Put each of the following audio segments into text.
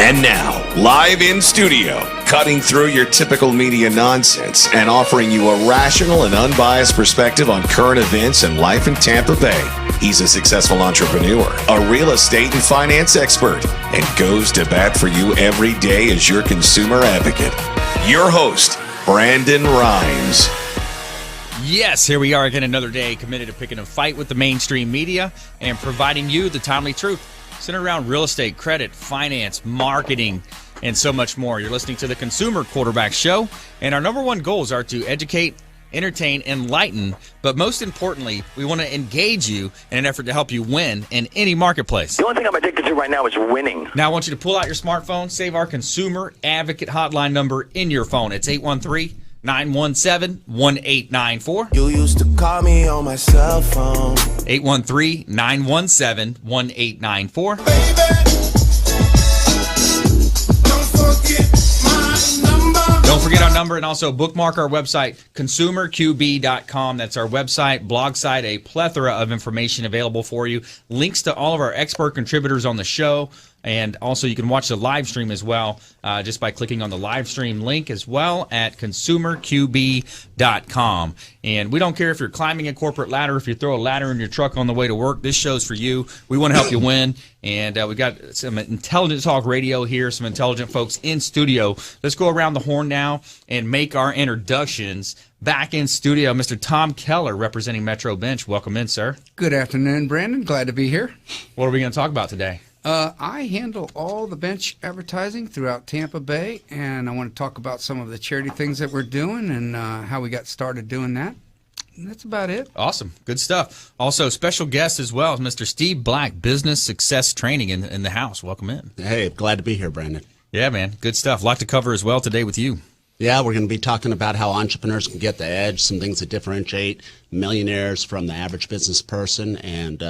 And now, live in studio, cutting through your typical media nonsense and offering you a rational and unbiased perspective on current events and life in Tampa Bay. He's a successful entrepreneur, a real estate and finance expert, and goes to bat for you every day as your consumer advocate. Your host, Brandon Rhymes. Yes, here we are again another day, committed to picking a fight with the mainstream media and providing you the timely truth centered around real estate, credit, finance, marketing, and so much more. You're listening to the Consumer Quarterback Show, and our number one goals are to educate, entertain, enlighten, but most importantly, we want to engage you in an effort to help you win in any marketplace. The only thing I'm addicted to right now is winning. Now I want you to pull out your smartphone, save our Consumer Advocate hotline number in your phone. It's 813-917-1894. You used to call me on my cell phone. 813-917-1894. Baby, don't forget my number. Don't forget our number, and also bookmark our website, consumerqb.com. That's our website, blog site, a plethora of information available for you. Links to all of our expert contributors on the show. And also, you can watch the live stream as well just by clicking on the live stream link as well at consumerqb.com. And we don't care if you're climbing a corporate ladder, if you throw a ladder in your truck on the way to work. This show's for you. We want to help you win. And we've got some intelligent talk radio here, some intelligent folks in studio. Let's go around the horn now and make our introductions. Back in studio, Mr. Tom Keller, representing Metro Bench. Welcome in, sir. Good afternoon, Brandon. Glad to be here. What are we going to talk about today? I handle all the bench advertising throughout Tampa Bay, and I want to talk about some of the charity things that we're doing and how we got started doing that. And that's about it. Awesome. Good stuff. Also, special guest as well is Mr. Steve Black, Business Success Training in the house. Welcome in. Hey, glad to be here, Brandon. Yeah, man. Good stuff. A lot to cover as well today with you. Yeah, we're going to be talking about how entrepreneurs can get the edge, some things that differentiate millionaires from the average business person, and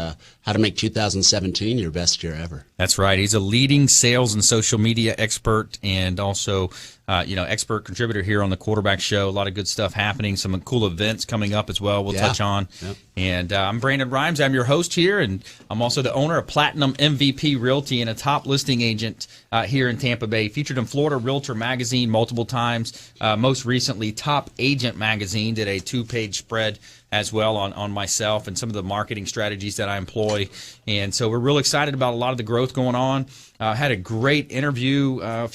how to make 2017 your best year ever. That's right. He's a leading sales and social media expert and also, expert contributor here on the Quarterback Show. A lot of good stuff happening. Some cool events coming up as well we'll touch on. Yep. And I'm Brandon Rhymes. I'm your host here, and I'm also the owner of Platinum MVP Realty and a top listing agent here in Tampa Bay. Featured in Florida Realtor Magazine multiple times. Most recently, Top Agent Magazine did a 2-page spread as well on myself and some of the marketing strategies that I employ. And so we're real excited about a lot of the growth going on. Had a great interview, a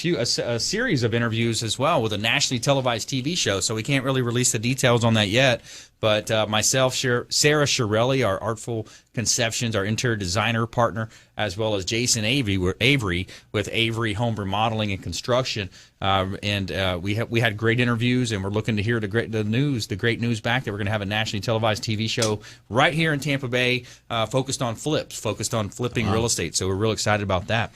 series of interviews as well with a nationally televised TV show. So we can't really release the details on that yet. But myself, Sarah Shirelli, our Artful Conceptions, our interior designer partner, as well as Jason Avery with Avery Home Remodeling and Construction. We had great interviews, and we're looking to hear the great news back that we're going to have a nationally televised TV show right here in Tampa Bay, focused on flipping real estate. So we're real excited about that.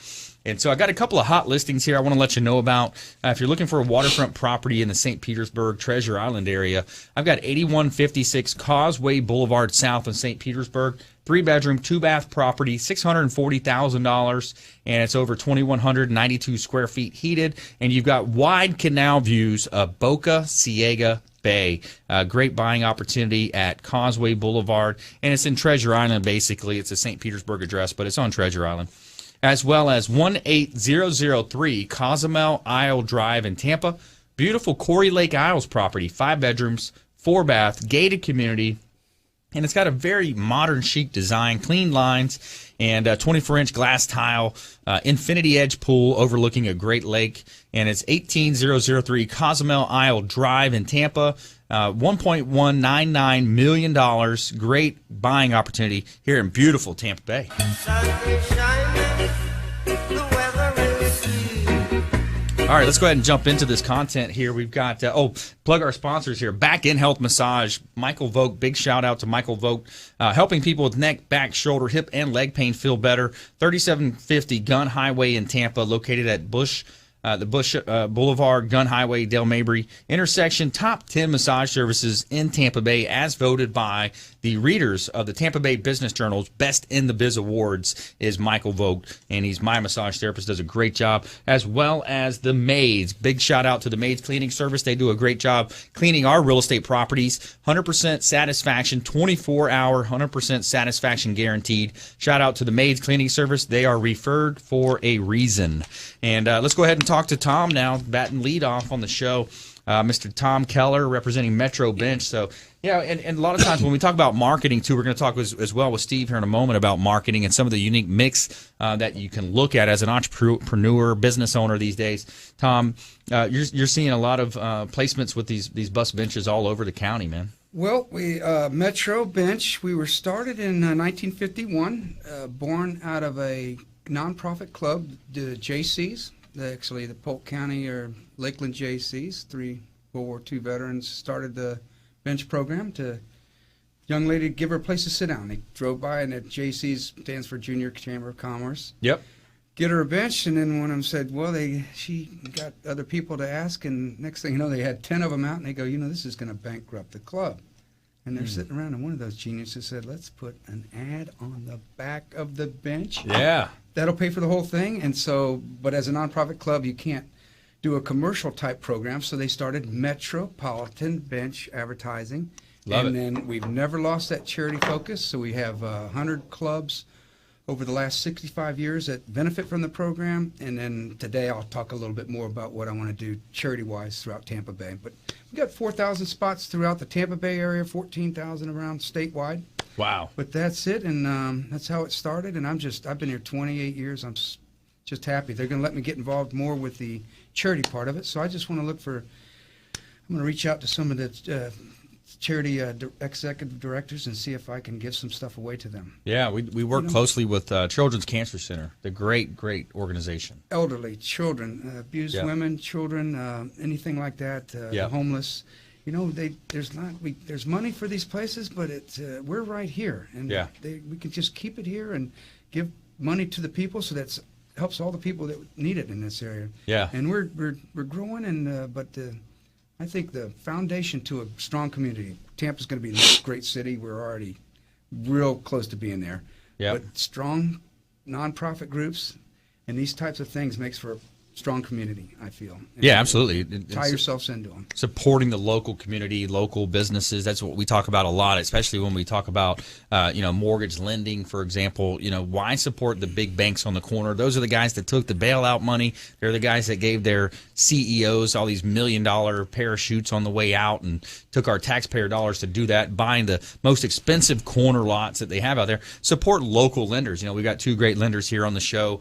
And so I got a couple of hot listings here I want to let you know about. If you're looking for a waterfront property in the St. Petersburg, Treasure Island area, I've got 8156 Causeway Boulevard South in St. Petersburg. 3-bedroom, 2-bath property, $640,000, and it's over 2,192 square feet heated. And you've got wide canal views of Boca Ciega Bay. Great buying opportunity at Causeway Boulevard, and it's in Treasure Island, basically. It's a St. Petersburg address, but it's on Treasure Island. As well as 18003 Cozumel Isle Drive in Tampa. Beautiful Quarry Lake Isles property, 5 bedrooms, 4-bath, gated community. And it's got a very modern, chic design, clean lines, and 24-inch glass tile, infinity edge pool overlooking a great lake. And it's 18003 Cozumel Isle Drive in Tampa. $1.199 million. Great buying opportunity here in beautiful Tampa Bay. All right, let's go ahead and jump into this content here. We've got, plug our sponsors here. Back in Health Massage, Michael Vogt. Big shout out to Michael Vogt, helping people with neck, back, shoulder, hip, and leg pain feel better. 3750 Gun Highway in Tampa, located at Bush the Bush Boulevard, Gun Highway, Dale Mabry intersection. Top 10 massage services in Tampa Bay, as voted by the readers of the Tampa Bay Business Journal's Best in the Biz Awards, is Michael Vogt, and he's my massage therapist. Does a great job, as well as the Maids. Big shout out to the Maids Cleaning Service. They do a great job cleaning our real estate properties. 100% satisfaction, 24-hour, 100% satisfaction guaranteed. Shout out to the Maids Cleaning Service. They are referred for a reason. And let's go ahead and talk to Tom now, batting lead off on the show. Mr. Tom Keller, representing Metro Bench. So, yeah, and a lot of times when we talk about marketing, too, we're going to talk as well with Steve here in a moment about marketing and some of the unique mix that you can look at as an entrepreneur, business owner these days. Tom, you're seeing a lot of placements with these bus benches all over the county, man. Well, we Metro Bench, we were started in 1951, born out of a nonprofit club, the JCs. Actually, the Polk County or Lakeland JCs, 3 World War II veterans, started the bench program to young lady, give her a place to sit down. They drove by, and the JCs stands for Junior Chamber of Commerce. Yep. Get her a bench, and then one of them said, well, she got other people to ask, and next thing you know, they had 10 of them out, and they go, this is going to bankrupt the club. And they're sitting around, and one of those geniuses said, let's put an ad on the back of the bench. Yeah. That'll pay for the whole thing. And so, but as a nonprofit club, you can't do a commercial type program. So they started Metropolitan Bench Advertising. Love and it. then we've never lost that charity focus. So we have 100 clubs over the last 65 years that benefit from the program. And then today I'll talk a little bit more about what I want to do charity-wise throughout Tampa Bay. But we got 4,000 spots throughout the Tampa Bay area, 14,000 around statewide. Wow. But that's it, and that's how it started. And I've been here 28 years. I'm just happy. They're going to let me get involved more with the charity part of it. So I just want to I'm going to reach out to some of the charity executive directors and see if I can give some stuff away to them. Yeah, we work closely with Children's Cancer Center, the great organization. Elderly, children, abused women, children, anything like that, the homeless. There's money for these places, but we're right here, and we can just keep it here and give money to the people, so that helps all the people that need it in this area. Yeah, and we're growing, and I think the foundation to a strong community. Tampa's going to be a great city. We're already real close to being there. Yeah, but strong nonprofit groups and these types of things makes for a strong community, I feel. And absolutely. Tie yourselves into them. Supporting the local community, local businesses. That's what we talk about a lot, especially when we talk about, mortgage lending, for example. Why support the big banks on the corner? Those are the guys that took the bailout money. They're the guys that gave their CEOs all these $1 million parachutes on the way out and took our taxpayer dollars to do that, buying the most expensive corner lots that they have out there. Support local lenders. We got 2 great lenders here on the show.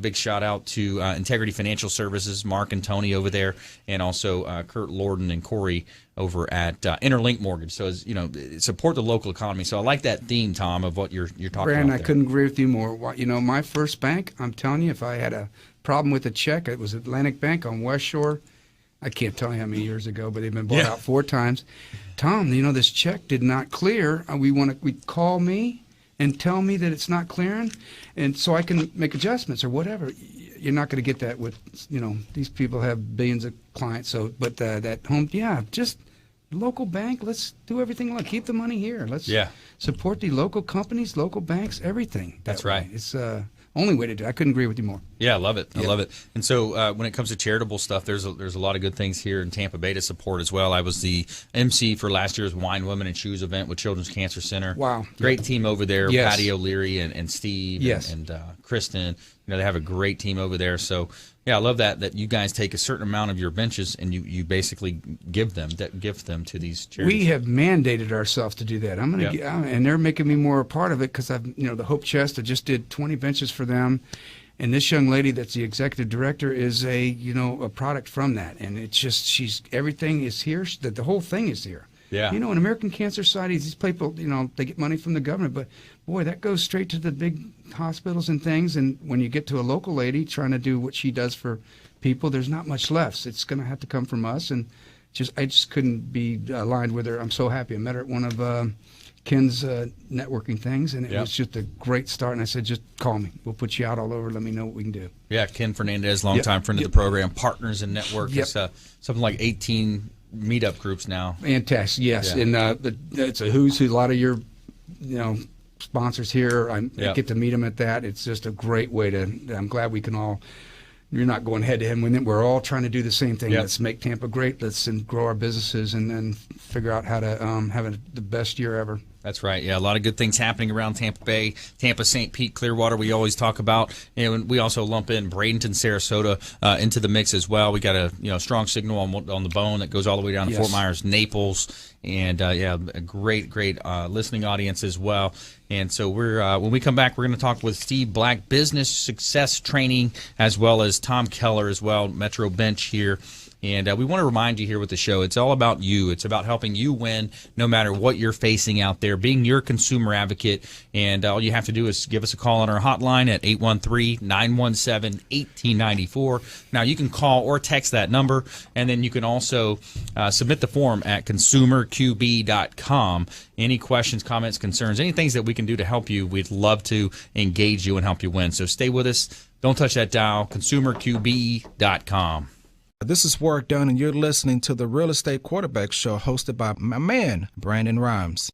Big shout out to Integrity Financial Services, Mark and Tony over there, and also Kurt Lorden and Corey over at Interlink Mortgage. So, support the local economy. So I like that theme, Tom, of what you're talking Brandon, about. I couldn't agree with you more. My first bank, I'm telling you, if I had a problem with a check, it was Atlantic Bank on West Shore. I can't tell you how many years ago, but they've been bought out 4 times. Tom, this check did not clear. We call me and tell me that it's not clearing, and so I can make adjustments or whatever. You're not going to get that with, these people have billions of clients. So, but that home, just local bank. Let's do everything. Keep the money here. Let's support the local companies, local banks, everything. That's right. It's only way to do it. I couldn't agree with you more. Yeah, I love it. I love it. And so when it comes to charitable stuff, there's a lot of good things here in Tampa Bay to support as well. I was the MC for last year's Wine, Women, and Shoes event with Children's Cancer Center. Wow. Great team over there. Yes. Patty O'Leary and Steve and Kristen. They have a great team over there. So, I love that you guys take a certain amount of your benches and you basically give them to these charities. We have mandated ourselves to do that. I'm going to and they're making me more a part of it because the Hope Chest, I just did 20 benches for them. And this young lady that's the executive director is a product from that. And it's just, everything is here. The whole thing is here. Yeah. In American Cancer Society, these people, they get money from the government, but boy, that goes straight to the big hospitals and things. And when you get to a local lady trying to do what she does for people, there's not much left. It's going to have to come from us. And I just couldn't be aligned with her. I'm so happy. I met her at one of Ken's networking things, and it was just a great start. And I said, just call me. We'll put you out all over. Let me know what we can do. Yeah, Ken Fernandez, longtime friend of the program, partners in network. It's something like 18 meetup groups now. Fantastic, yes. And it's a who's who. A lot of your, sponsors here. I get to meet them at that. It's just a great way to. I'm glad we can all. You're not going head to head with them. We're all trying to do the same thing. Let's make Tampa great. Let's grow our businesses and then figure out how to have the best year ever. That's right. Yeah, a lot of good things happening around Tampa Bay, Tampa, St. Pete, Clearwater. We always talk about, and we also lump in Bradenton, Sarasota into the mix as well. We got a strong signal on the bone that goes all the way down to Fort Myers, Naples, and a great listening audience as well. And so we're when we come back, we're going to talk with Steve Black, business success training, as well as Tom Keller as well, Metro Bench here. And we want to remind you here with the show, it's all about you. It's about helping you win no matter what you're facing out there, being your consumer advocate. And all you have to do is give us a call on our hotline at 813-917-1894. Now, you can call or text that number, and then you can also submit the form at consumerqb.com. Any questions, comments, concerns, any things that we can do to help you, we'd love to engage you and help you win. So stay with us. Don't touch that dial, consumerqb.com. This is Work Done, and you're listening to the Real Estate Quarterback Show hosted by my man, Brandon Rhymes.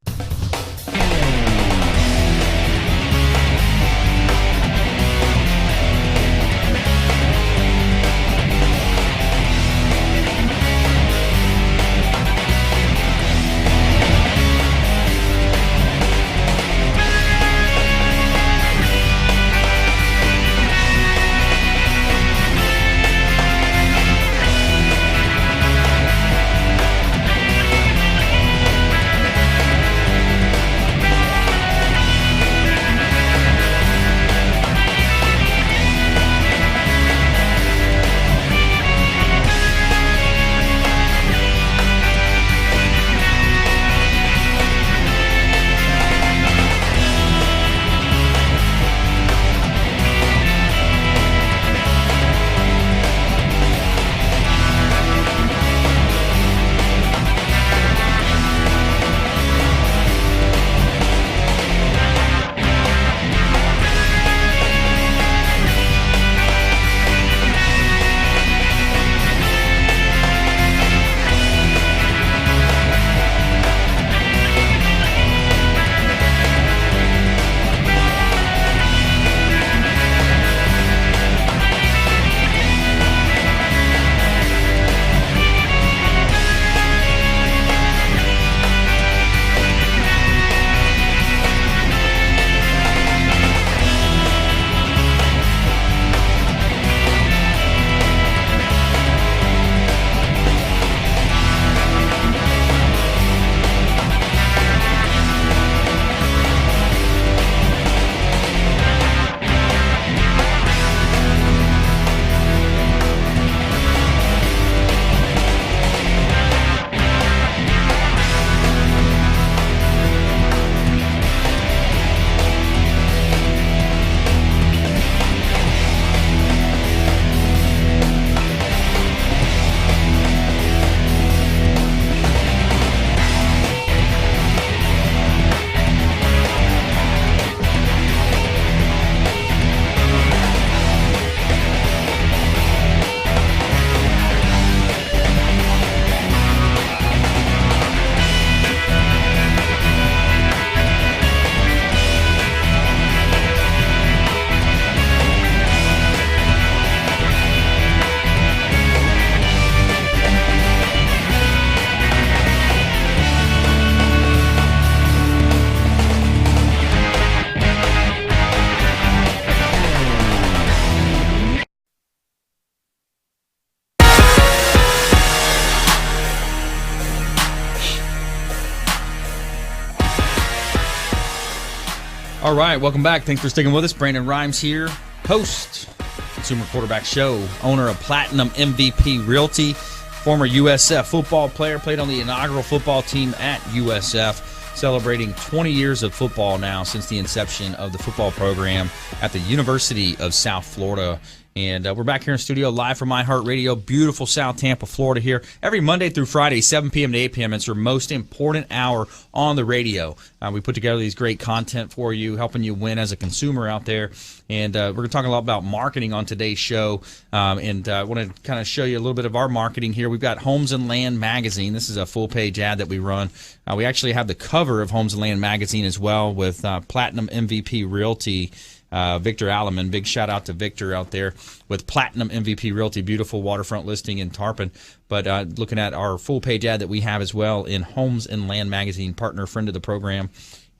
All right, welcome back. Thanks for sticking with us. Brandon Rhymes here, host, Consumer Quarterback Show, owner of Platinum MVP Realty, former USF football player, played on the inaugural football team at USF, celebrating 20 years of football now since the inception of the football program at the University of South Florida. And we're back here in studio live from iHeartRadio, beautiful South Tampa, Florida here. Every Monday through Friday, 7 p.m. to 8 p.m. It's your most important hour on the radio. We put together these great content for you, helping you win as a consumer out there. And we're going to talk a lot about marketing on today's show. And I want to kind of show you a little bit of our marketing here. We've got Homes and Land Magazine. This is a full-page ad that we run. We actually have the cover of Homes and Land Magazine as well with Platinum MVP Realty, Victor Alleman. Big shout out to Victor out there with Platinum MVP Realty, beautiful waterfront listing in Tarpon. But looking at our full page ad that we have as well in Homes and Land Magazine, partner, friend of the program.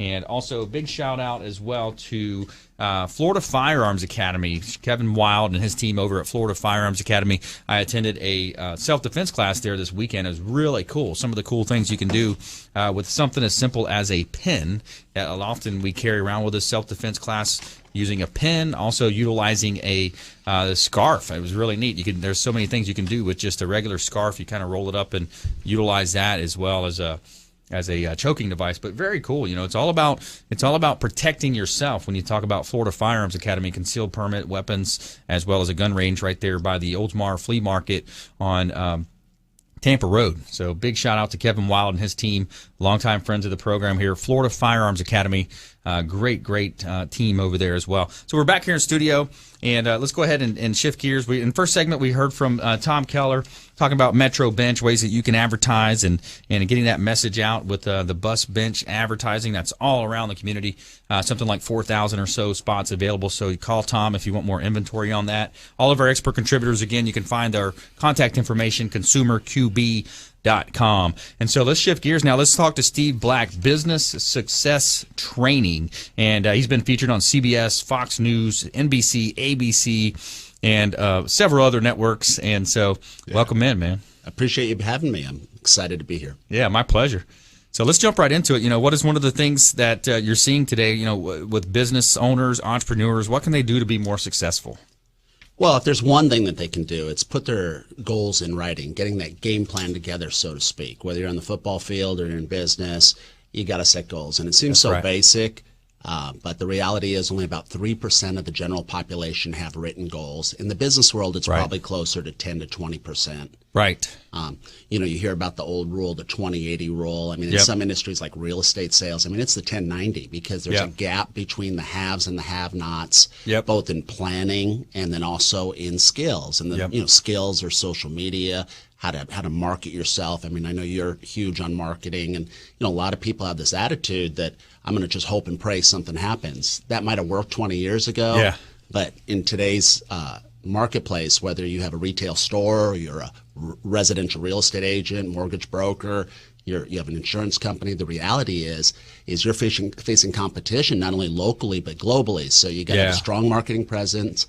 And also a big shout out as well to Florida Firearms Academy. Kevin Wild and his team over at Florida Firearms Academy. I attended a self-defense class there this weekend. It was really cool. Some of the cool things you can do with something as simple as a pen. Often we carry around with a self-defense class using a pen, also utilizing a scarf. It was really neat. There's so many things you can do with just a regular scarf. You kind of roll it up and utilize that as well as a choking device. But very cool. It's all about protecting yourself when you talk about Florida Firearms Academy, concealed permit weapons, as well as a gun range right there by the Oldsmar Flea Market on Tampa Road. So big shout out to Kevin Wild and his team, longtime friends of the program here, Florida Firearms Academy. Great team over there as well. So we're back here in studio, and let's go ahead and shift gears. In the first segment, we heard from Tom Keller talking about Metro Bench, ways that you can advertise and getting that message out with the bus bench advertising. That's all around the community. Something like 4,000 or so spots available. So you call Tom if you want more inventory on that. All of our expert contributors, again, you can find their contact information, consumerqb.com. And so let's shift gears now. Let's talk to Steve Black, Business Success Training. And he's been featured on CBS, Fox News, NBC, ABC, and several other networks. And so welcome in, man. I appreciate you having me. I'm excited to be here. Yeah, my pleasure. So let's jump right into it. What is one of the things that you're seeing today, with business owners, entrepreneurs? What can they do to be more successful? Well, if there's one thing that they can do, it's put their goals in writing, getting that game plan together, so to speak. Whether you're on the football field or you're in business, you got to set goals. And it seems so basic, but the reality is only about 3% of the general population have written goals. In the business world, it's probably closer to 10 to 20%. Right. You hear about the old rule, the 20-80 rule. I mean, in some industries like real estate sales, it's the 10-90 because there's a gap between the haves and the have-nots, both in planning and then also in skills. And the skills are social media, how to market yourself. I know you're huge on marketing, and a lot of people have this attitude that I'm going to just hope and pray something happens. That might have worked 20 years ago, but in today's marketplace, whether you have a retail store or you're a residential real estate agent, mortgage broker, you have an insurance company, the reality is you're facing competition not only locally but globally. So you got to have a strong marketing presence.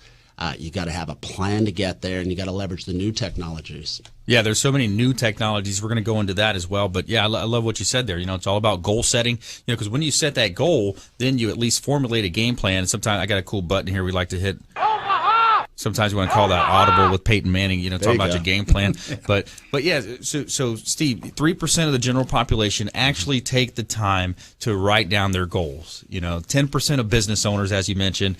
You got to have a plan to get there, and you got to leverage the new technologies. Yeah, there's so many new technologies. We're going to go into that as well. But yeah, I love what you said there. It's all about goal setting. Because when you set that goal, then you at least formulate a game plan. Sometimes I got a cool button here we like to hit. Sometimes we want to call that audible with Peyton Manning, talking about your game plan. But yeah, so Steve, 3% of the general population actually take the time to write down their goals. 10% of business owners, as you mentioned,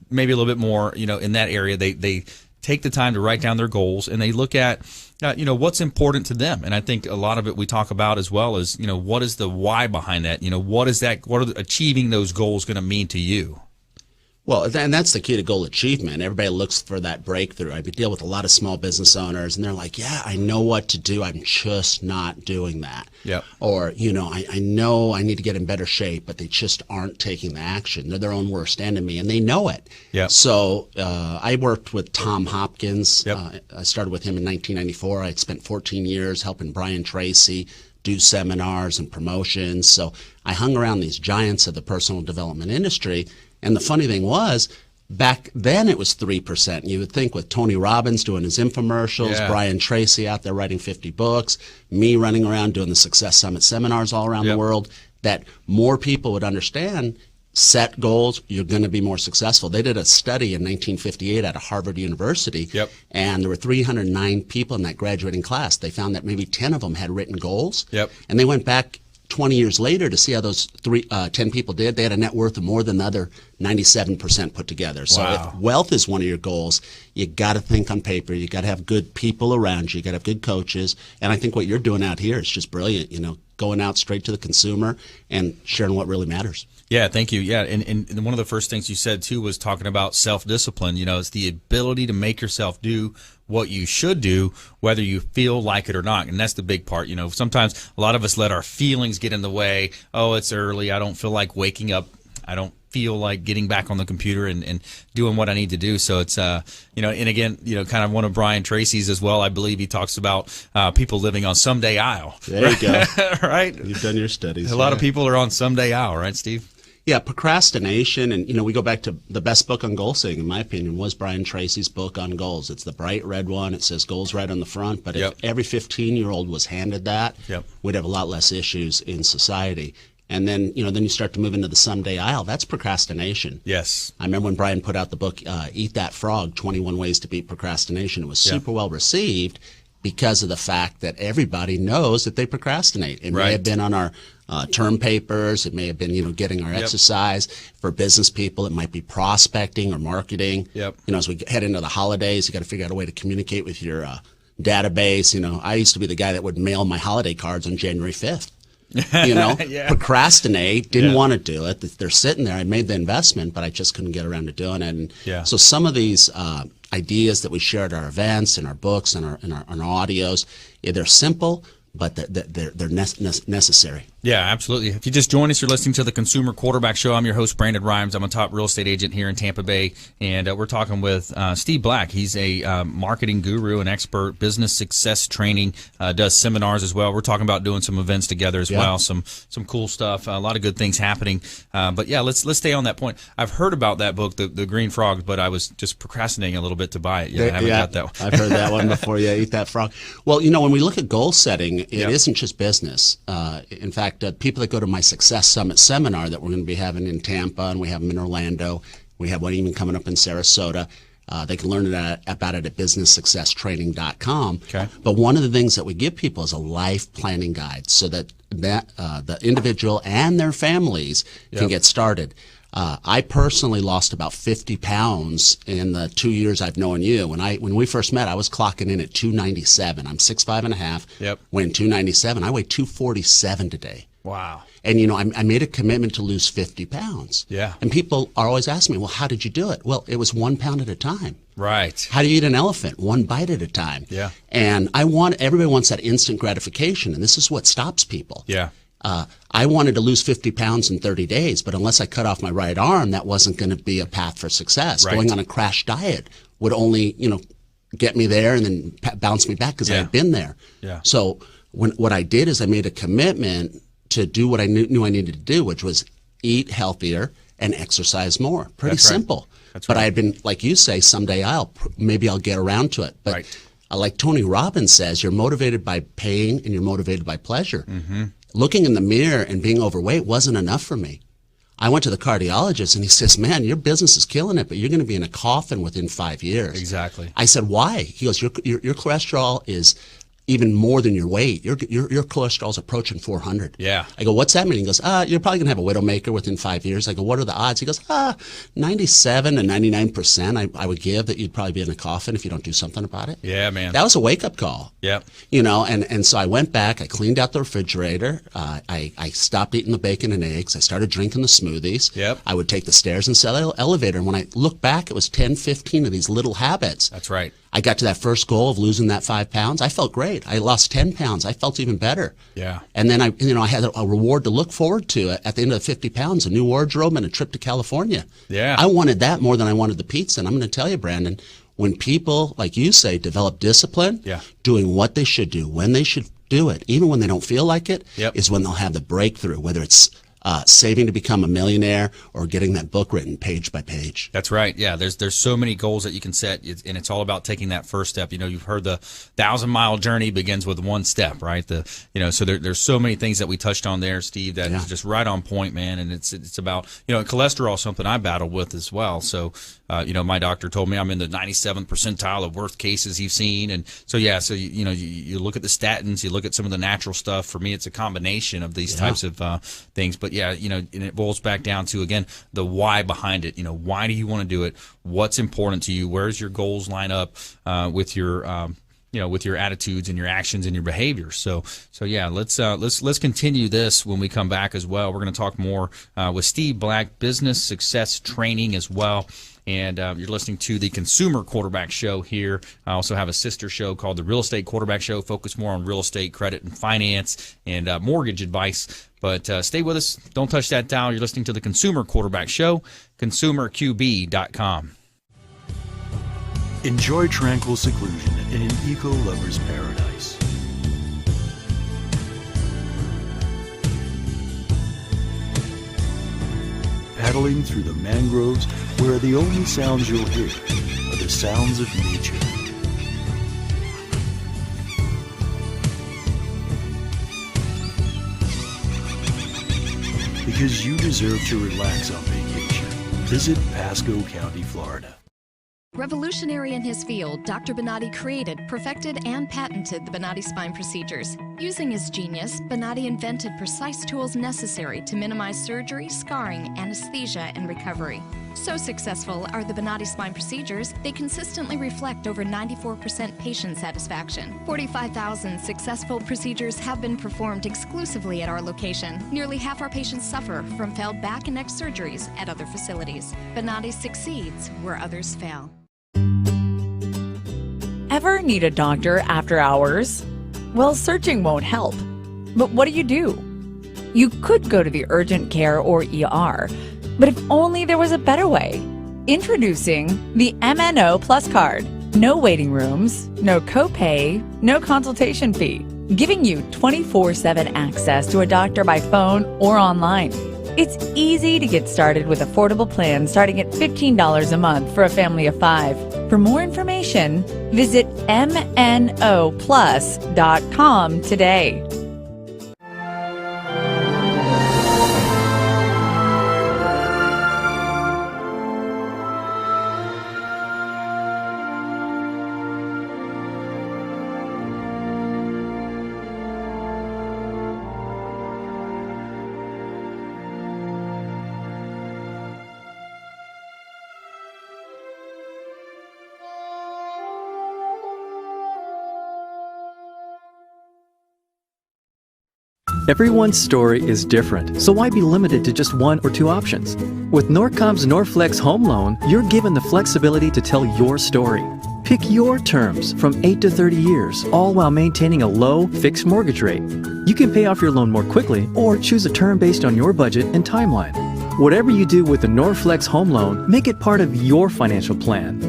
maybe a little bit more, in that area, they take the time to write down their goals, and they look at, what's important to them. And I think a lot of it we talk about as well is, what is the why behind that? What are achieving those goals going to mean to you? Well, and that's the key to goal achievement. Everybody looks for that breakthrough. I deal with a lot of small business owners, and they're like, yeah, I know what to do. I'm just not doing that. Yep. Or, I know I need to get in better shape, but they just aren't taking the action. They're their own worst enemy, and they know it. Yep. So I worked with Tom Hopkins. Yep. I started with him in 1994. I spent 14 years helping Brian Tracy do seminars and promotions. So I hung around these giants of the personal development industry. And the funny thing was, back then it was 3%. You would think with Tony Robbins doing his infomercials, Brian Tracy out there writing 50 books, me running around doing the Success Summit seminars all around the world, that more people would understand, set goals, you're going to be more successful. They did a study in 1958 at Harvard University, and there were 309 people in that graduating class. They found that maybe 10 of them had written goals, and they went back 20 years later to see how those 10 people did. They had a net worth of more than the other 97% put together. So if wealth is one of your goals, you got to think on paper. You got to have good people around you. You got to have good coaches. And I think what you're doing out here is just brilliant, going out straight to the consumer and sharing what really matters. Yeah, thank you. Yeah, and one of the first things you said, too, was talking about self-discipline. It's the ability to make yourself do what you should do, whether you feel like it or not. And that's the big part. Sometimes a lot of us let our feelings get in the way. Oh, it's early. I don't feel like waking up. I don't feel like getting back on the computer and doing what I need to do. So it's, and again, kind of one of Brian Tracy's as well. I believe he talks about people living on someday Isle. There you go. Right? You've done your studies. A lot of people are on someday Isle, right, Steve? Yeah, procrastination, and we go back to the best book on goal setting, in my opinion, was Brian Tracy's book on goals. It's the bright red one. It says goals right on the front. But if every 15-year-old was handed that, we'd have a lot less issues in society. And then, then you start to move into the someday Isle. That's procrastination. Yes. I remember when Brian put out the book, Eat That Frog, 21 Ways to Beat Procrastination. It was super well received because of the fact that everybody knows that they procrastinate. It may have been on our term papers. It may have been, getting our exercise. For business people, it might be prospecting or marketing. As we head into the holidays, you got to figure out a way to communicate with your database. I used to be the guy that would mail my holiday cards on January 5th. Procrastinate, didn't want to do it. They're sitting there. I made the investment, but I just couldn't get around to doing it. And so some of these ideas that we share at our events and our books and our audios, they're simple, but they're necessary. Yeah, absolutely. If you just joined us, you're listening to the Consumer Quarterback Show. I'm your host, Brandon Rhymes. I'm a top real estate agent here in Tampa Bay, and we're talking with Steve Black. He's a marketing guru, an expert, business success training, does seminars as well. We're talking about doing some events together as well, some cool stuff, a lot of good things happening. But yeah, let's stay on that point. I've heard about that book, the Green Frog, but I was just procrastinating a little bit to buy it. I haven't got that one. I've heard that one before. Eat That Frog. Well, when we look at goal setting, it isn't just business. In fact, people that go to my Success Summit seminar that we're going to be having in Tampa, and we have them in Orlando, we have one even coming up in Sarasota. They can learn about it at businesssuccesstraining.com. Okay. But one of the things that we give people is a life planning guide so that the individual and their families can get started. I personally lost about 50 pounds in the 2 years I've known you. When we first met, I was clocking in at 297. I'm 6'5.5". Weighing 297. I weigh 247 today. Wow. And, I made a commitment to lose 50 pounds. Yeah. And people are always asking me, well, how did you do it? Well, it was 1 pound at a time. Right. How do you eat an elephant? 1 bite at a time. Yeah. And everybody wants that instant gratification, and this is what stops people. Yeah. I wanted to lose 50 pounds in 30 days, but unless I cut off my right arm, that wasn't going to be a path for success. Right. Going on a crash diet would only, get me there and then bounce me back because I had been there. Yeah. So what I did is I made a commitment to do what I knew I needed to do, which was eat healthier and exercise more. Pretty simple. That's right. But I had been, like you say, someday maybe I'll get around to it. But like Tony Robbins says, you're motivated by pain and you're motivated by pleasure. Mm-hmm. Looking in the mirror and being overweight wasn't enough for me. I went to the cardiologist and he says, man, your business is killing it, but you're going to be in a coffin within 5 years. Exactly. I said, why? He goes, your cholesterol is even more than your weight. Your cholesterol's approaching 400. Yeah. I go, what's that mean? He goes, you're probably going to have a widowmaker within 5 years. I go, what are the odds? He goes, 97 and 99% I would give that you'd probably be in a coffin if you don't do something about it. Yeah, man. That was a wake-up call. Yeah. And so I went back, I cleaned out the refrigerator, I stopped eating the bacon and eggs, I started drinking the smoothies. Yep. I would take the stairs and sell elevator, and when I look back, it was 10, 15 of these little habits. That's right. I got to that first goal of losing that 5 pounds. I felt great. I lost 10 pounds. I felt even better. Yeah. And then I had a reward to look forward to at the end of the 50 pounds, a new wardrobe and a trip to California. Yeah. I wanted that more than I wanted the pizza. And I'm going to tell you, Brandon, when people, like you say, develop discipline, doing what they should do, when they should do it, even when they don't feel like it, is when they'll have the breakthrough, whether it's saving to become a millionaire or getting that book written page by page. That's right. Yeah, there's so many goals that you can set, and it's all about taking that first step. You've heard the 1,000-mile journey begins with one step, right? So there's so many things that we touched on there, Steve, that is just right on point, man. And it's about, cholesterol, something I battle with as well. So, my doctor told me I'm in the 97th percentile of worst cases he's seen. And so, you look at the statins, you look at some of the natural stuff. For me, it's a combination of these types of things. But and it boils back down to, again, the why behind it. Why do you want to do it? What's important to you? Where's your goals line up with your with your attitudes and your actions and your behaviors. So yeah, let's continue this when we come back as well. We're going to talk more with Steve Black, business success training as well. And you're listening to the Consumer Quarterback Show here. I also have a sister show called the Real Estate Quarterback Show, focused more on real estate, credit, and finance, and mortgage advice. But stay with us. Don't touch that dial. You're listening to the Consumer Quarterback Show, consumerqb.com. Enjoy tranquil seclusion in an eco-lover's paradise. Paddling through the mangroves where the only sounds you'll hear are the sounds of nature. Because you deserve to relax on vacation, visit Pasco County, Florida. Revolutionary in his field, Dr. Bonatti created, perfected, and patented the Bonatti spine procedures. Using his genius, Bonatti invented precise tools necessary to minimize surgery, scarring, anesthesia, and recovery. So successful are the Bonatti spine procedures, they consistently reflect over 94% patient satisfaction. 45,000 successful procedures have been performed exclusively at our location. Nearly half our patients suffer from failed back and neck surgeries at other facilities. Bonatti succeeds where others fail. Ever need a doctor after hours? Well, searching won't help. But what do? You could go to the urgent care or ER, but if only there was a better way. Introducing the MNO Plus card. No waiting rooms, no copay, no consultation fee, giving you 24/7 access to a doctor by phone or online. It's easy to get started with affordable plans starting at $15 a month for a family of 5. For more information, visit mnoplus.com today. Everyone's story is different, so why be limited to just one or two options? With Norcom's Norflex Home Loan, you're given the flexibility to tell your story. Pick your terms from 8 to 30 years, all while maintaining a low, fixed mortgage rate. You can pay off your loan more quickly or choose a term based on your budget and timeline. Whatever you do with the Norflex Home Loan, make it part of your financial plan.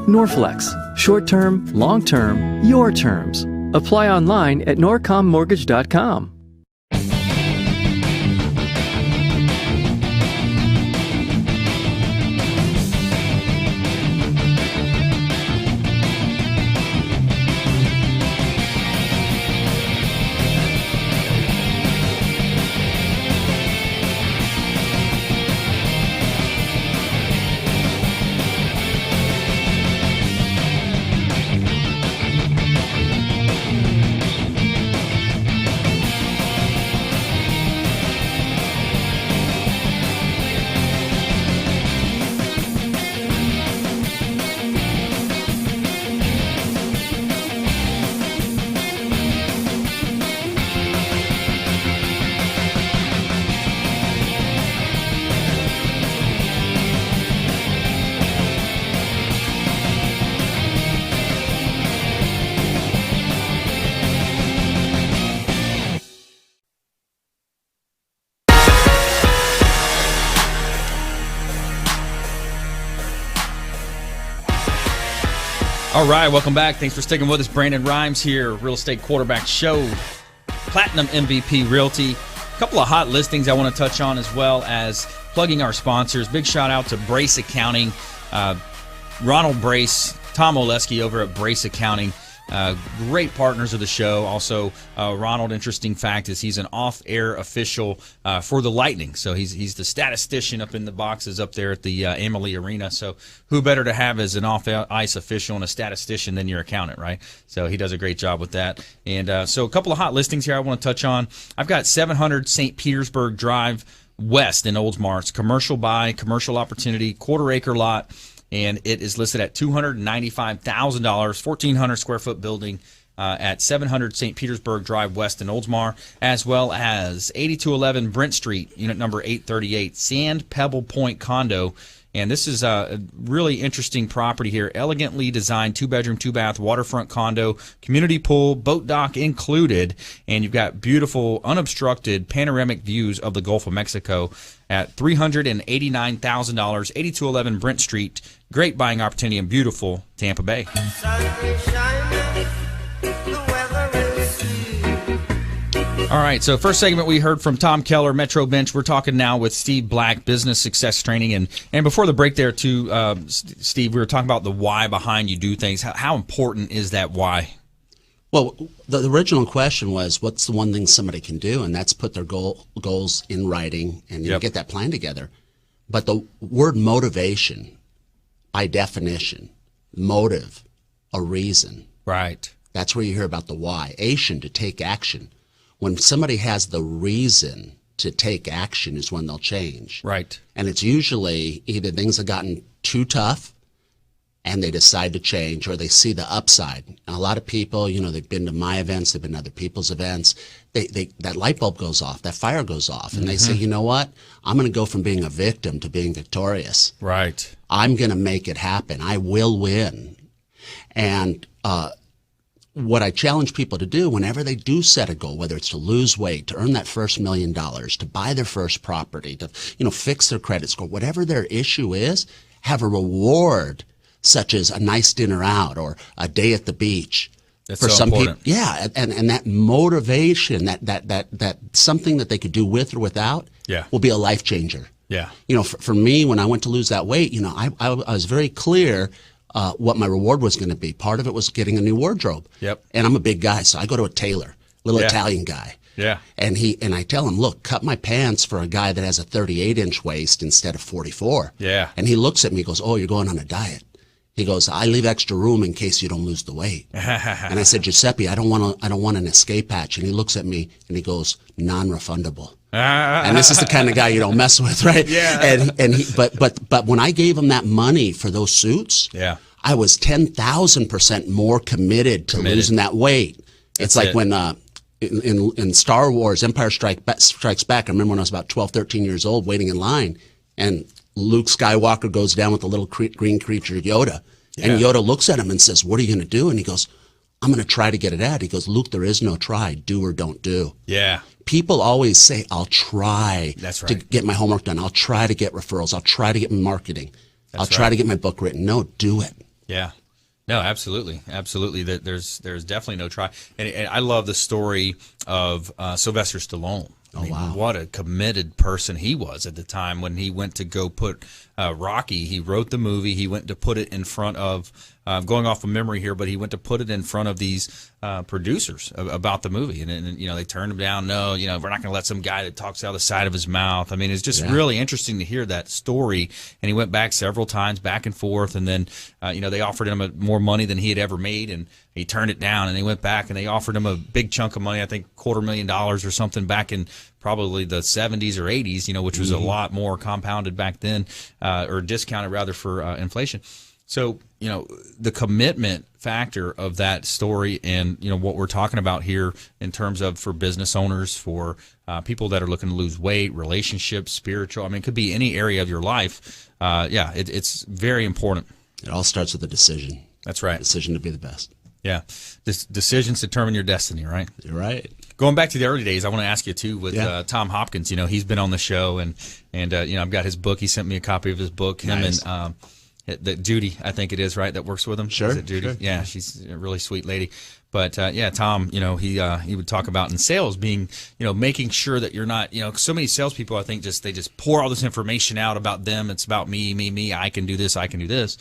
Norflex, short-term, long-term, your terms. Apply online at norcommortgage.com. All right, welcome back. Thanks for sticking with us. Brandon Rhymes here, Real Estate Quarterback Show, Platinum MVP Realty. couple of hot listings I want to touch on, as well as plugging our sponsors. Big shout out to Brace Accounting, Ronald Brace, Tom Oleski over at Brace Accounting. Great partners of the show. Also, Ronald, interesting fact is he's an off-air official for the Lightning. So he's the statistician up in the boxes up there at the Amalie Arena. So who better to have as an off-ice official and a statistician than your accountant, right? So he does a great job with that. And so a couple of hot listings here I want to touch on. I've got 700 St. Petersburg Drive West in Oldsmar. It's commercial buy, commercial opportunity, quarter-acre lot. And it is listed at $295,000, 1,400 square foot building at 700 St. Petersburg Drive West in Oldsmar, as well as 8211 Brent Street, unit number 838, Sand Pebble Point condo. And this is a really interesting property here. Elegantly designed 2-bedroom, 2-bath, waterfront condo, community pool, boat dock included. And you've got beautiful, unobstructed, panoramic views of the Gulf of Mexico at $389,000, 8211 Brent Street. Great buying opportunity in beautiful Tampa Bay. All right, so first segment we heard from Tom Keller, Metro Bench. We're talking now with Steve Black, Business Success Training. And before the break there, too, Steve, we were talking about the why behind you do things. How important is that why? Well, the original question was, what's the one thing somebody can do? And that's put their goals in writing and get that plan together. But the word motivation, by definition, motive, a reason. Right. That's where you hear about the why. Ation, to take action. When somebody has the reason to take action is when they'll change. Right. And it's usually either things have gotten too tough and they decide to change, or they see the upside. And a lot of people, they've been to my events, they've been to other people's events. That light bulb goes off, that fire goes off, and they say, you know what? I'm going to go from being a victim to being victorious. Right. I'm going to make it happen. I will win. And what I challenge people to do whenever they do set a goal, whether it's to lose weight, to earn that first $1 million, to buy their first property, to fix their credit score, whatever their issue is, have a reward such as a nice dinner out or a day at the beach. That's for so some important. people, yeah, and that motivation, that something that they could do with or without, will be a life changer. Yeah. For me, when I went to lose that weight, I was very clear what my reward was going to be. Part of it was getting a new wardrobe. Yep. And I'm a big guy, so I go to a tailor, little Italian guy. Yeah. And I tell him, look, cut my pants for a guy that has a 38-inch waist instead of 44. Yeah. And he looks at me and goes, oh, you're going on a diet. He goes, I leave extra room in case you don't lose the weight. And I said, Giuseppe, I don't want an escape hatch. And he looks at me and he goes, non-refundable. And this is the kind of guy you don't mess with, right? Yeah. But when I gave him that money for those suits, I was 10,000% more committed to losing that weight. It's like when in Star Wars, Empire Strikes Back, I remember when I was about 12, 13 years old, waiting in line, and Luke Skywalker goes down with the little green creature Yoda. And Yoda looks at him and says, what are you going to do? And he goes, I'm going to try to get it out. He goes, Luke, there is no try. Do or don't do. Yeah. People always say, I'll try That's to right. get my homework done. I'll try to get referrals. I'll try to get marketing. I'll try right. to get my book written. No, do it. Yeah. No, absolutely. Absolutely. There's definitely no try. And I love the story of Sylvester Stallone. I mean, wow. What a committed person he was at the time when he went to go put Rocky. He wrote the movie. He went to put it in front of, going off of memory here, but he went to put it in front of these producers about the movie. And they turned him down. No, we're not going to let some guy that talks out of the side of his mouth. I mean, it's just really interesting to hear that story. And he went back several times, back and forth. And then, they offered him more money than he had ever made. And he turned it down, and they went back and they offered him a big chunk of money, I think $250,000 or something back in probably the 70s or 80s, which was a lot more compounded back then, or discounted rather for inflation. So, the commitment factor of that story and, what we're talking about here in terms of for business owners, for people that are looking to lose weight, relationships, spiritual, it could be any area of your life. It's very important. It all starts with a decision. That's right. Decision to be the best. Yeah. Decisions determine your destiny, right? You're right. Going back to the early days, I want to ask you, too, with Tom Hopkins. He's been on the show, and I've got his book. He sent me a copy of his book. Him nice. and that Judy, I think it is, right, that works with him. Sure. Is it Judy? Sure. Yeah, she's a really sweet lady. But Tom, he would talk about in sales being, making sure that you're not, so many salespeople, I think they just pour all this information out about them. It's about me. I can do this. I can do this.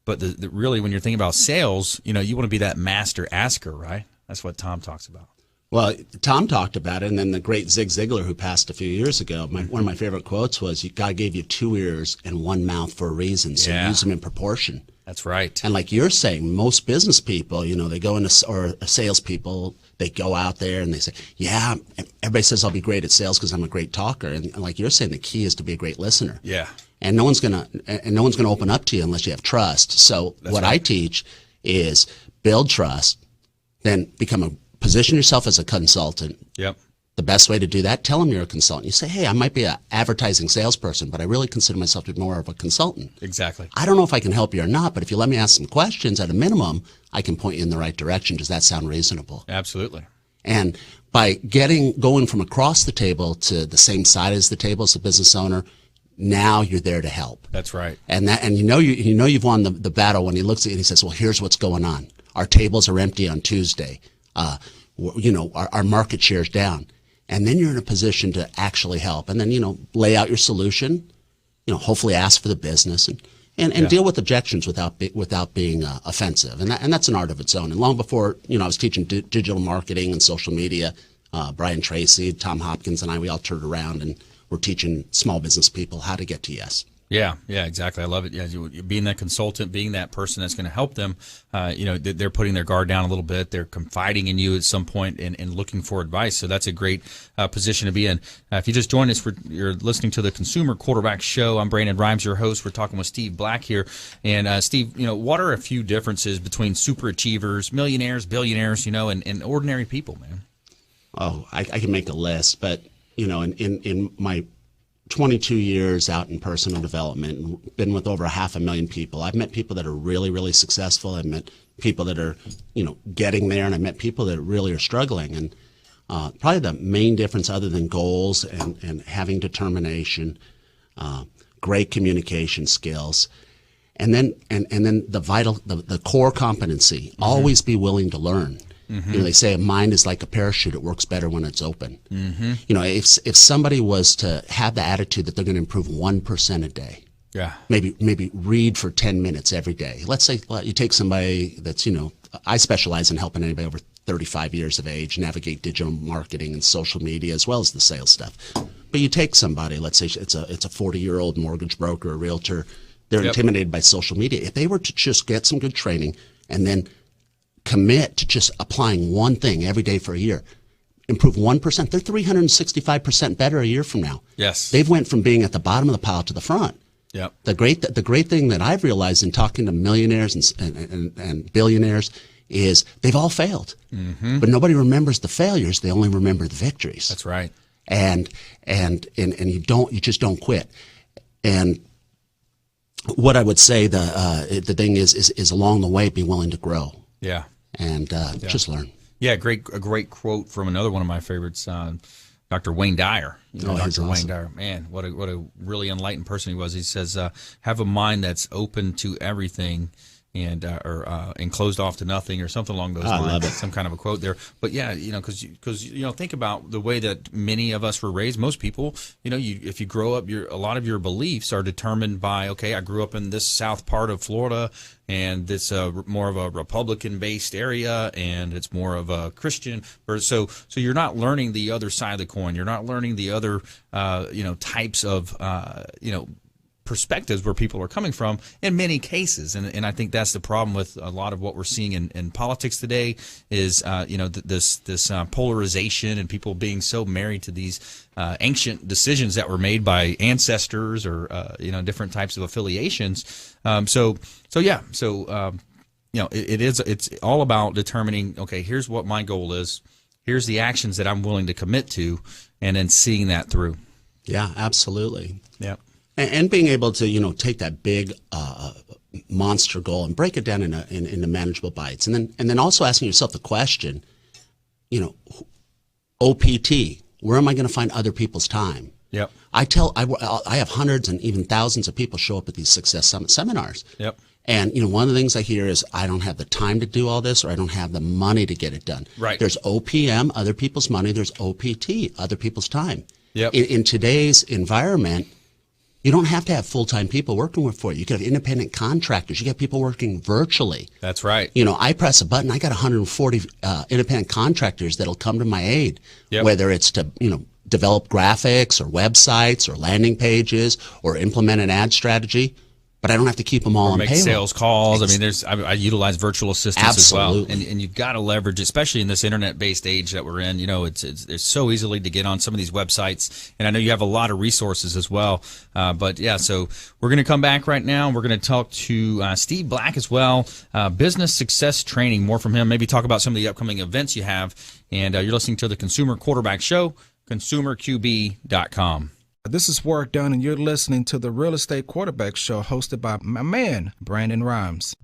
But really, when you're thinking about sales, you want to be that master asker, right? That's what Tom talks about. Well, Tom talked about it, and then the great Zig Ziglar, who passed a few years ago, one of my favorite quotes was, God gave you 2 ears and 1 mouth for a reason, so use them in proportion. That's right. And like you're saying, most business people, they go into, or salespeople, they go out there and they say, yeah, everybody says I'll be great at sales because I'm a great talker. And like you're saying, the key is to be a great listener. Yeah. And no one's gonna open up to you unless you have trust. So what I teach is build trust, then position yourself as a consultant. Yep. The best way to do that, tell them you're a consultant. You say, hey, I might be an advertising salesperson, but I really consider myself to be more of a consultant. Exactly. I don't know if I can help you or not, but if you let me ask some questions, at a minimum, I can point you in the right direction. Does that sound reasonable? Absolutely. And by going from across the table to the same side as the table as the business owner, now you're there to help. That's right. And you've won the battle when he looks at you and he says, well, here's what's going on. Our tables are empty on Tuesday. Our market share's down. And then you're in a position to actually help. And then, lay out your solution, hopefully ask for the business and deal with objections without being offensive. And that's an art of its own. And long before, I was teaching digital marketing and social media, Brian Tracy, Tom Hopkins, and we all turned around and we're teaching small business people how to get to yes. Yeah, exactly. I love it. Yeah, being that consultant, being that person that's going to help them, they're putting their guard down a little bit. They're confiding in you at some point and looking for advice. So that's a great position to be in. If you just joined us, you're listening to the Consumer Quarterback Show. I'm Brandon Rhymes, your host. We're talking with Steve Black here. And Steve, what are a few differences between super achievers, millionaires, billionaires, and ordinary people, man? Oh, I can make a list, but, in my 22 years out in personal development and been with over 500,000 people. I've met people that are really, really successful. I've met people that are, getting there, and I've met people that really are struggling. And probably the main difference, other than goals and having determination, great communication skills, and then the core competency, always be willing to learn. Mm-hmm. They say a mind is like a parachute. It works better when it's open. Mm-hmm. If somebody was to have the attitude that they're going to improve 1% a day, maybe read for 10 minutes every day. Let's say you take somebody that's, I specialize in helping anybody over 35 years of age navigate digital marketing and social media as well as the sales stuff. But you take somebody, let's say it's a 40-year-old mortgage broker or realtor, they're intimidated by social media. If they were to just get some good training and then commit to just applying one thing every day for a year, improve 1%, they're 365% better a year from now. Yes. They've went from being at the bottom of the pile to the front. Yep. The great thing that I've realized in talking to millionaires and billionaires is they've all failed. Mm-hmm. But nobody remembers the failures, they only remember the victories. That's right. And you just don't quit. And what I would say the thing is along the way, be willing to grow. Yeah. And just learn. Yeah, a great quote from another one of my favorites, Dr. Wayne Dyer. Dr. Awesome. Wayne Dyer, man, what a really enlightened person he was. He says, have a mind that's open to everything and closed off to nothing, or something along those lines. I love it. Some kind of a quote there. But yeah, because think about the way that many of us were raised. Most people, if you grow up, a lot of your beliefs are determined by, okay, I grew up in this south part of Florida, and it's more of a Republican-based area, and it's more of a Christian. So you're not learning the other side of the coin. You're not learning the other, types of, perspectives where people are coming from in many cases. And I think that's the problem with a lot of what we're seeing in politics today is, this polarization and people being so married to these ancient decisions that were made by ancestors or, different types of affiliations. It's all about determining, okay, here's what my goal is. Here's the actions that I'm willing to commit to, and then seeing that through. Yeah, absolutely. Yeah. And being able to, take that big monster goal and break it down into manageable bites. And then also asking yourself the question, OPT, where am I going to find other people's time? Yep. I have hundreds and even thousands of people show up at these Success Summit seminars. Yep. And, one of the things I hear is I don't have the time to do all this, or I don't have the money to get it done. Right. There's OPM, other people's money. There's OPT, other people's time. Yep. In today's environment, you don't have to have full-time people working for you. You can have independent contractors. You get people working virtually. That's right. I press a button. I got 140 independent contractors that'll come to my aid, whether it's to, develop graphics or websites or landing pages or implement an ad strategy. But I don't have to keep them all on make payroll. Sales calls. I mean, I utilize virtual assistants Absolutely. as well, and you've got to leverage, especially in this internet-based age that we're in. It's so easily to get on some of these websites, and I know you have a lot of resources as well. But yeah, so we're going to come back right now. We're going to talk to Steve Black as well, business success training. More from him. Maybe talk about some of the upcoming events you have. And you're listening to the Consumer Quarterback Show, ConsumerQB.com. This is Work Done, and you're listening to the Real Estate Quarterback Show hosted by my man, Brandon Rhymes.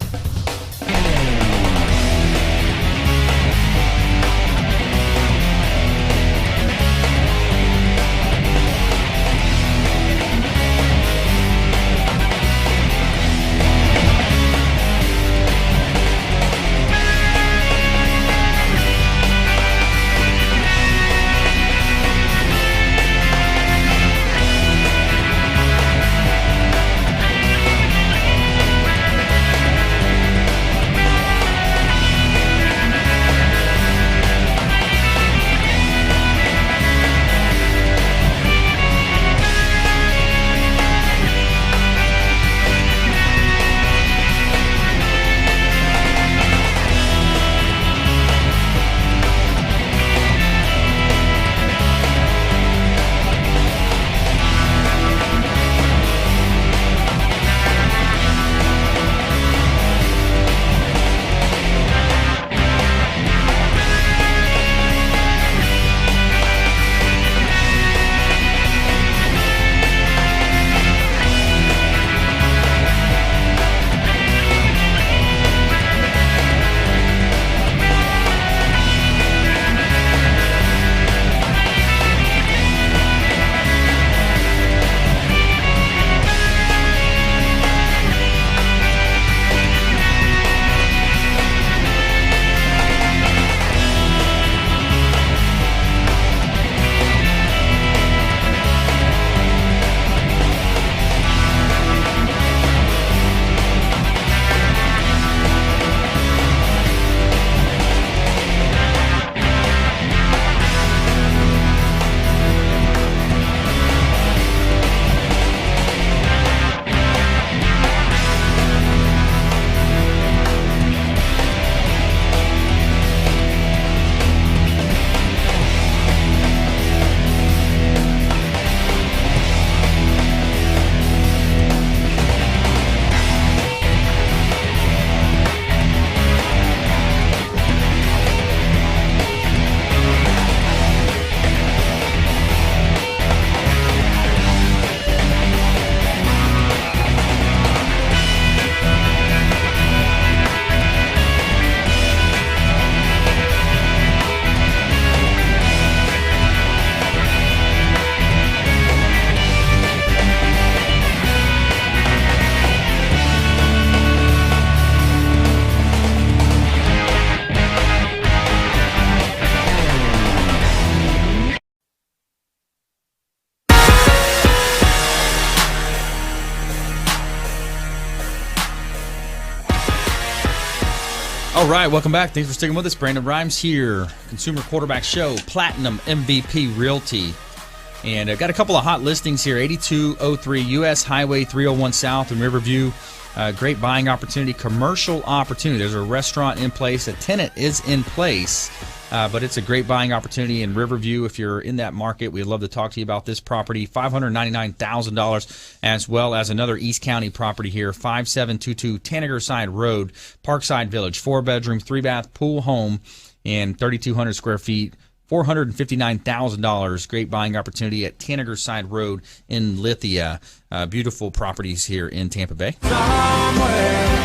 All right, welcome back. Thanks for sticking with us. Brandon Rhymes here, Consumer Quarterback Show, Platinum MVP Realty. And I've got a couple of hot listings here. 8203 U.S. Highway 301 South in Riverview. Great buying opportunity, commercial opportunity. There's a restaurant in place. A tenant is in place. But it's a great buying opportunity in Riverview. If you're in that market, we'd love to talk to you about this property. $599,000, as well as another East County property here, 5722 Tanager Side Road, Parkside Village, 4-bedroom, 3-bath pool home, and 3,200 square feet. $459,000. Great buying opportunity at Tanager Side Road in Lithia. Beautiful properties here in Tampa Bay. Somewhere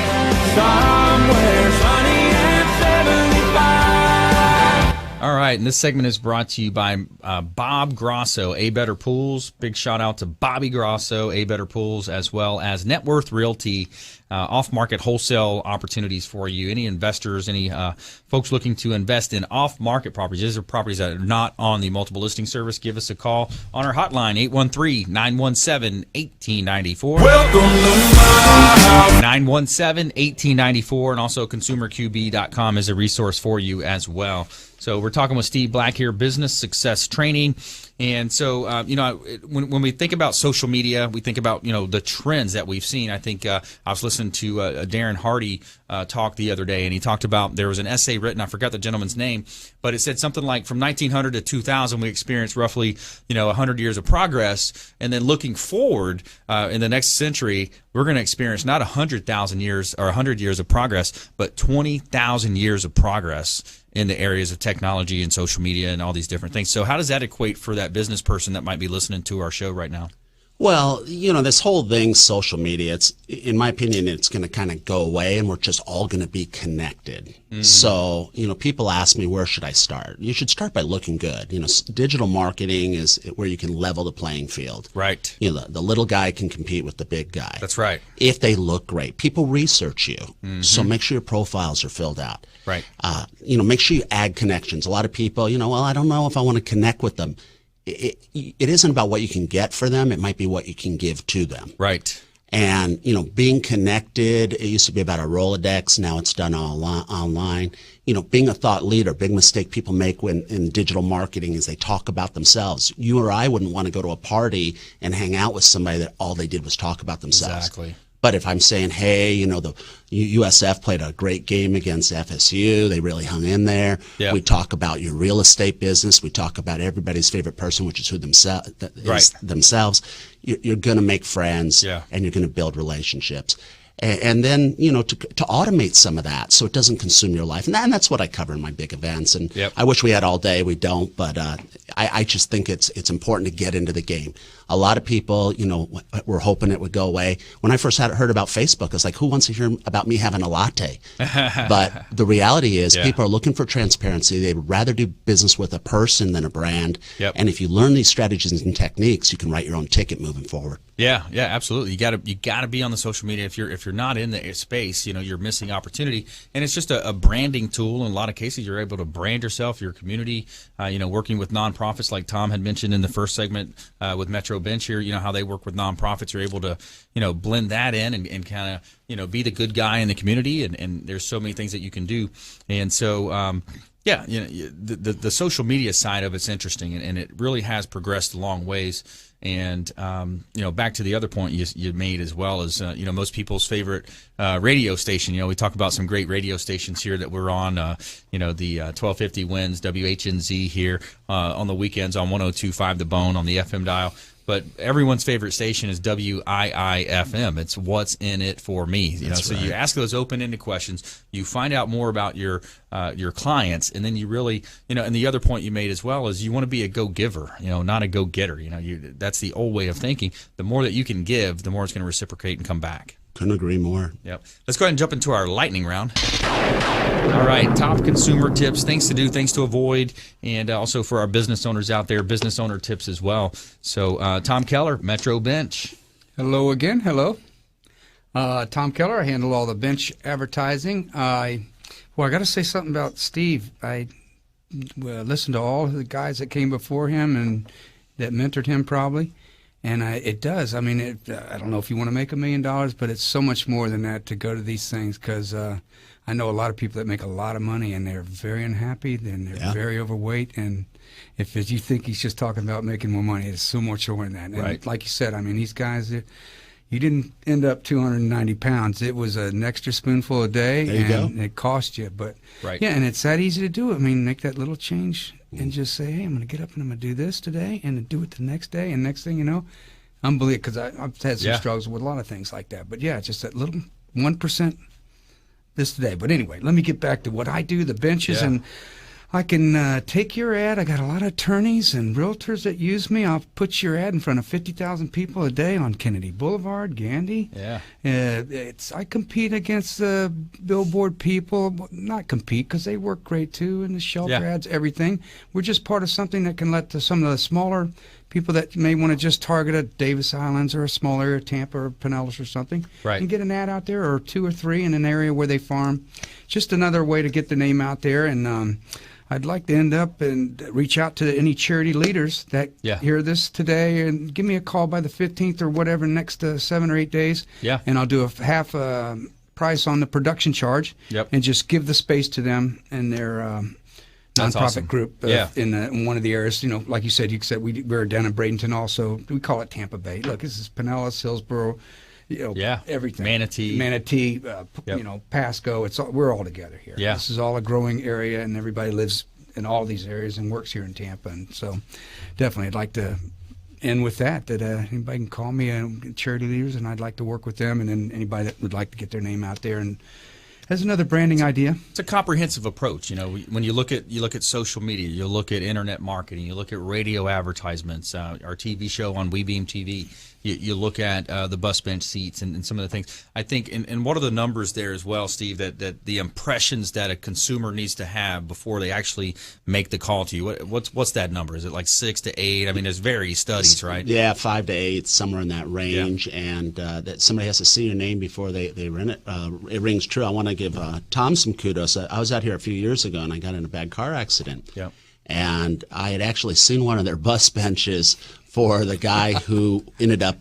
sunny and 75. All right. right, and this segment is brought to you by Bob Grosso, A Better Pools. Big shout out to Bobby Grosso, A Better Pools, as well as Net Worth Realty, off-market wholesale opportunities for you. Any investors, any folks looking to invest in off-market properties, these are properties that are not on the multiple listing service, give us a call on our hotline, 813-917-1894. Welcome to my house. 917-1894, and also consumerqb.com is a resource for you as well. So we're talking with Steve Black here, business success training. And so, when we think about social media, we think about, the trends that we've seen. I think I was listening to Darren Hardy talk the other day, and he talked about, there was an essay written, I forgot the gentleman's name, but it said something like from 1900 to 2000, we experienced roughly, 100 years of progress. And then looking forward in the next century, we're going to experience not 100,000 years or 100 years of progress, but 20,000 years of progress in the areas of technology and social media and all these different things. So how does that equate for that business person that might be listening to our show right now? Well, this whole thing, social media, it's, in my opinion, it's going to kind of go away, and we're just all going to be connected. So, people ask me, where should I start? You should start by looking good. Digital marketing is where you can level the playing field. Right. The little guy can compete with the big guy. That's right. If they look great. People research you. So make sure your profiles are filled out. Right. Make sure you add connections. A lot of people, well, I don't know if I want to connect with them. It isn't about what you can get for them. It might be what you can give to them. Right. And, being connected, it used to be about a Rolodex. Now it's done all online. Being a thought leader, big mistake people make in digital marketing is they talk about themselves. You or I wouldn't want to go to a party and hang out with somebody that all they did was talk about themselves. Exactly. But if I'm saying, hey, the USF played a great game against FSU, they really hung in there. Yep. We talk about your real estate business. We talk about everybody's favorite person, which is who themselves. You're going to make friends, and you're going to build relationships. And then, to automate some of that so it doesn't consume your life. And that's what I cover in my big events. And I wish we had all day. We don't. But I just think it's important to get into the game. A lot of people, were hoping it would go away. When I first heard about Facebook, I was like, who wants to hear about me having a latte? But the reality is people are looking for transparency. They would rather do business with a person than a brand. And if you learn these strategies and techniques, you can write your own ticket moving forward. Yeah, absolutely. You got to be on the social media. If you're not in the space, you're missing opportunity. And it's just a branding tool. In a lot of cases, you're able to brand yourself, your community. Working with nonprofits, like Tom had mentioned in the first segment with Metro Bench here. How they work with nonprofits. You're able to blend that in and kind of be the good guy in the community. And there's so many things that you can do. And so. The social media side of it's interesting, and it really has progressed a long ways. And back to the other point you made as well is most people's favorite radio station. We talk about some great radio stations here that we're on. The 1250 Winds, WHNZ here on the weekends on 102.5 The Bone on the FM dial. But everyone's favorite station is WIIFM. It's what's in it for me. So you ask those open-ended questions. You find out more about your clients, and then you really, and the other point you made as well is you want to be a go-giver, not a go-getter. That's the old way of thinking. The more that you can give, the more it's going to reciprocate and come back. Couldn't agree more. Yep. Let's go ahead and jump into our lightning round. All right, top consumer tips, things to do, things to avoid, and also for our business owners out there, business owner tips as well. So, Tom Keller, Metro Bench. Hello again. Hello. Tom Keller. I handle all the bench advertising. I got to say something about Steve. I listened to all the guys that came before him and that mentored him probably. And it does. I mean, I don't know if you want to make $1 million, but it's so much more than that to go to these things because I know a lot of people that make a lot of money and they're very unhappy and they're very overweight. And if you think he's just talking about making more money, it's so much more than that. And like you said, I mean, these guys, you didn't end up 290 pounds. It was an extra spoonful a day. There you go. It cost you. But yeah, and it's that easy to do. I mean, make that little change. And just say, hey, I'm going to get up and I'm going to do this today and do it the next day. And next thing you know, unbelievable, because I've had some struggles with a lot of things like that. But yeah, just that little 1% this today. But anyway, let me get back to what I do, the benches. And I can take your ad. I got a lot of attorneys and realtors that use me. I'll put your ad in front of 50,000 people a day on Kennedy Boulevard, Gandy. Yeah. I compete against the billboard people. Well, not compete, because they work great too, and the shelter ads, everything. We're just part of something that can let some of the smaller people that may want to just target a Davis Islands or a small area, Tampa or Pinellas or something, and get an ad out there, or 2 or 3 in an area where they farm. Just another way to get the name out there. And I'd like to end up and reach out to any charity leaders that hear this today, and give me a call by the 15th or whatever, next 7 or 8 days. Yeah. And I'll do a half price on the production charge, and just give the space to them and their nonprofit group in one of the areas. You know, like you said, we're down in Bradenton also. We call it Tampa Bay. Look, this is Pinellas, Hillsborough, everything. Manatee, Pasco. We're all together here. Yeah. This is all a growing area, and everybody lives in all these areas and works here in Tampa. And so definitely I'd like to end with that anybody can call me, charity leaders, and I'd like to work with them, and then anybody that would like to get their name out there. And as another branding idea. It's a comprehensive approach. You know, when you look at social media, you look at internet marketing, you look at radio advertisements, our TV show on WeBeam TV. You look at the bus bench seats and some of the things. I think, and what are the numbers there as well, Steve, that the impressions that a consumer needs to have before they actually make the call to you? What's that number? Is it like 6 to 8? I mean, there's various studies, right? Yeah, 5 to 8, somewhere in that range. Yeah. And that somebody has to see your name before they rent it. It rings true. I want to give Tom some kudos. I was out here a few years ago, and I got in a bad car accident. Yeah. And I had actually seen one of their bus benches for the guy who ended up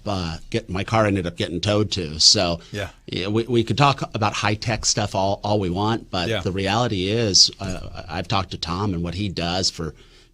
my car ended up getting towed to. So we could talk about high tech stuff all we want, but the reality is I've talked to Tom and what he does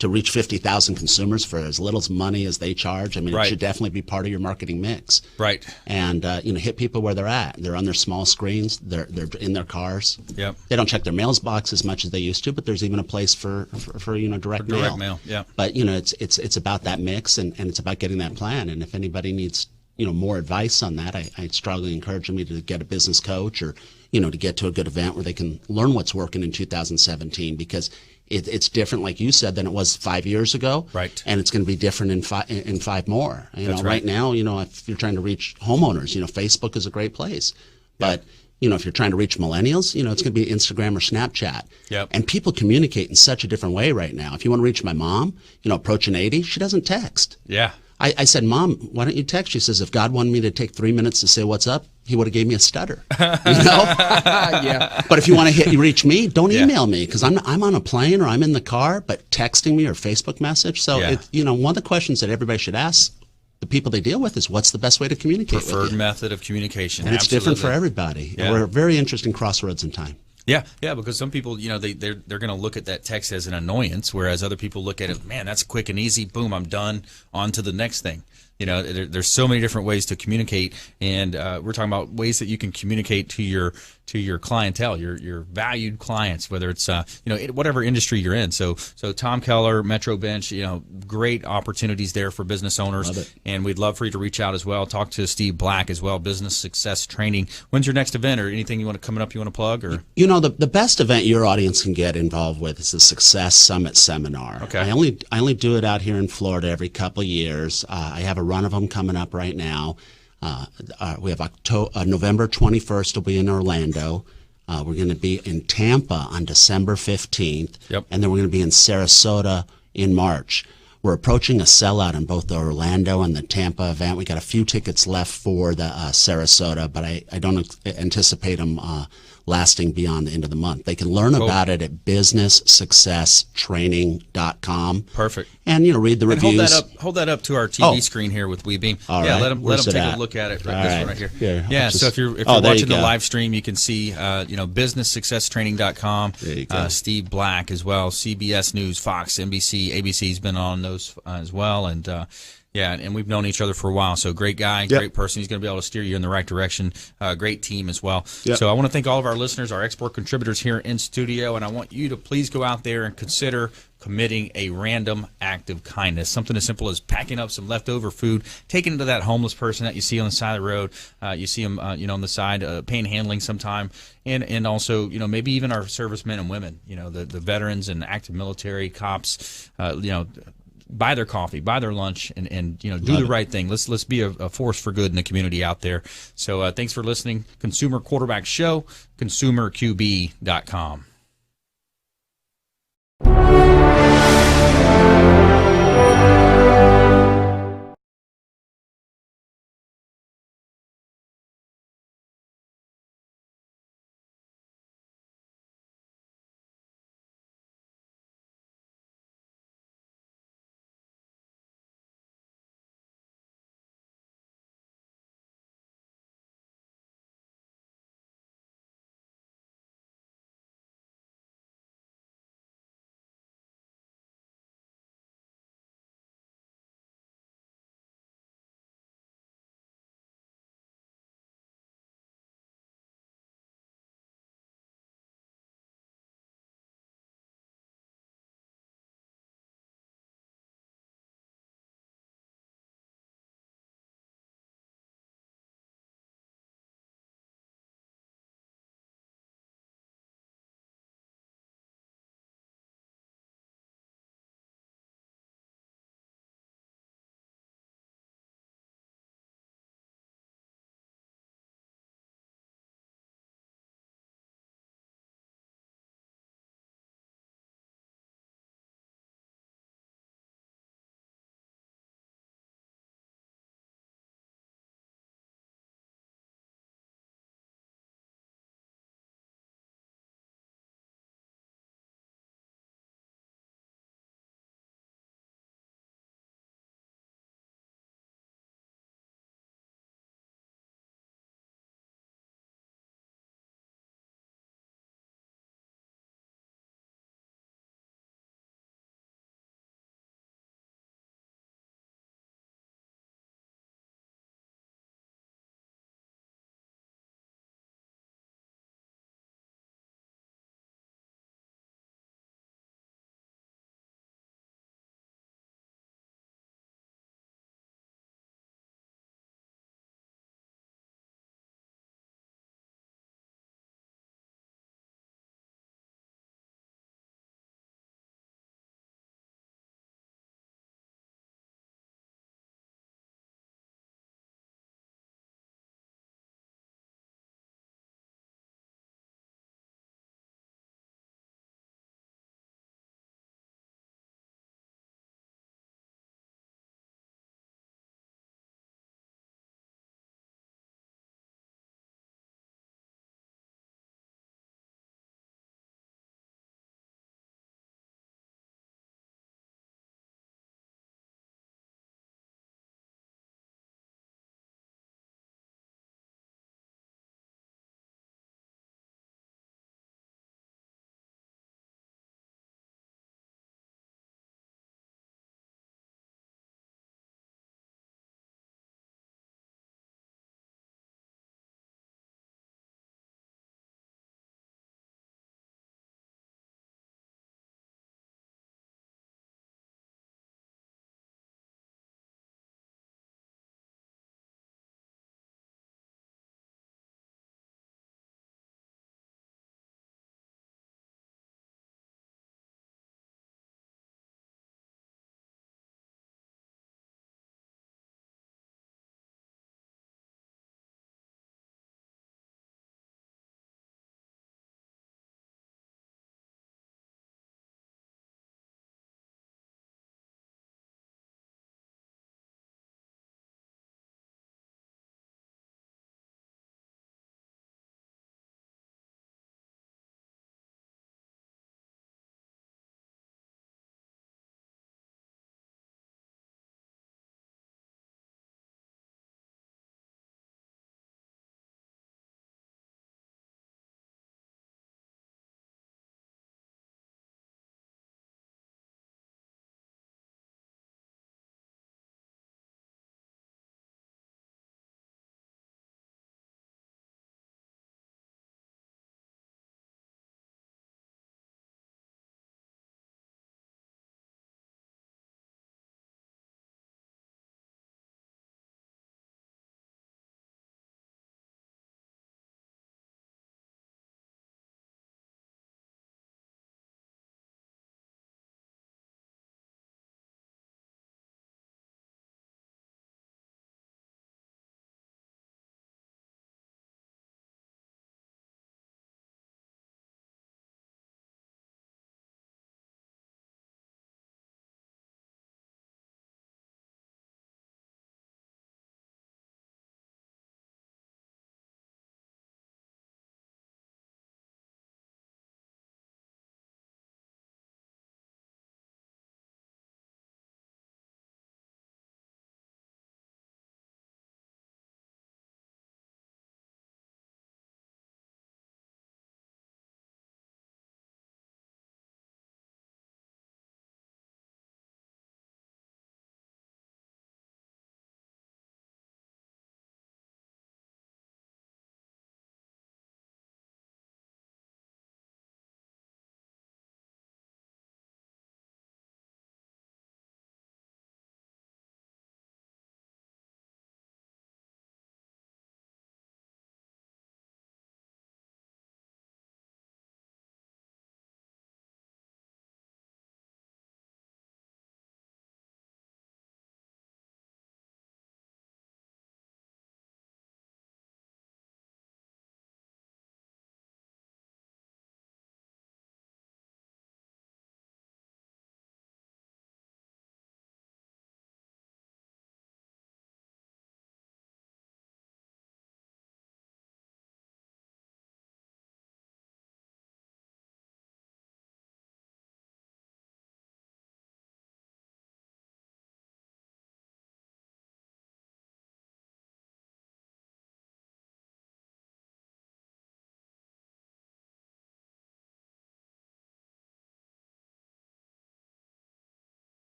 to reach 50,000 consumers for as little money as they charge. I mean, it should definitely be part of your marketing mix. Right. And hit people where they're at. They're on their small screens. They're in their cars. Yep. They don't check their mails box as much as they used to, but there's even a place for direct mail. Direct mail. Yeah. But it's about that mix, and it's about getting that plan. And if anybody needs more advice on that, I strongly encourage them to get a business coach, or to get to a good event where they can learn what's working in 2017, because it's different, like you said, than it was 5 years ago. Right. And it's going to be different in 5 more. That's right now, if you're trying to reach homeowners, Facebook is a great place. But if you're trying to reach millennials, it's going to be Instagram or Snapchat. Yep. And people communicate in such a different way right now. If you want to reach my mom, approaching 80, she doesn't text. Yeah. I said, Mom, why don't you text? She says, if God wanted me to take 3 minutes to say what's up, he would have gave me a stutter. Yeah. But if you want to reach me, don't email me, because I'm on a plane or I'm in the car. But texting me or Facebook message. So one of the questions that everybody should ask the people they deal with is, what's the best way to communicate with you? Preferred method of communication. And it's different for everybody. Yeah. We're at a very interesting crossroads in time. Yeah, because some people, they're going to look at that text as an annoyance, whereas other people look at it, man, that's quick and easy. Boom, I'm done. On to the next thing. There's so many different ways to communicate, and we're talking about ways that you can communicate to your clientele, your valued clients, whether it's whatever industry you're in. So Tom Keller, Metro Bench, great opportunities there for business owners, and we'd love for you to reach out as well. Talk to Steve Black as well, Business Success Training. When's your next event, or anything you want to plug? Or the best event your audience can get involved with is the Success Summit Seminar. Okay. I only do it out here in Florida every couple of years. I have a run of them coming up right now. We have November 21st will be in Orlando. We're going to be in Tampa on December 15th. Yep. And then we're going to be in Sarasota in March. We're approaching a sellout in both the Orlando and the Tampa event. We got a few tickets left for the Sarasota, but I don't anticipate them lasting beyond the end of the month. They can learn about it at businesssuccesstraining.com. Perfect. And read the reviews. Hold that up to our TV screen here with WeBeam. All right. right. Let them take a look at it. Right here. Yeah. So if you're watching the live stream, you can see businesssuccesstraining.com. There you go. Steve Black as well. CBS News, Fox, NBC, ABC's been on those as well, and Yeah, and we've known each other for a while. So great guy, great person. He's going to be able to steer you in the right direction. Great team as well. Yep. So I want to thank all of our listeners, our export contributors here in studio, and I want you to please go out there and consider committing a random act of kindness. Something as simple as packing up some leftover food, taking it to that homeless person that you see on the side of the road. You see them, on the side, panhandling sometime, and also, maybe even our servicemen and women, the veterans and active military cops, buy their coffee, buy their lunch, and do the right thing. Let's be a force for good in the community out there. So thanks for listening. Consumer Quarterback Show, consumerqb.com.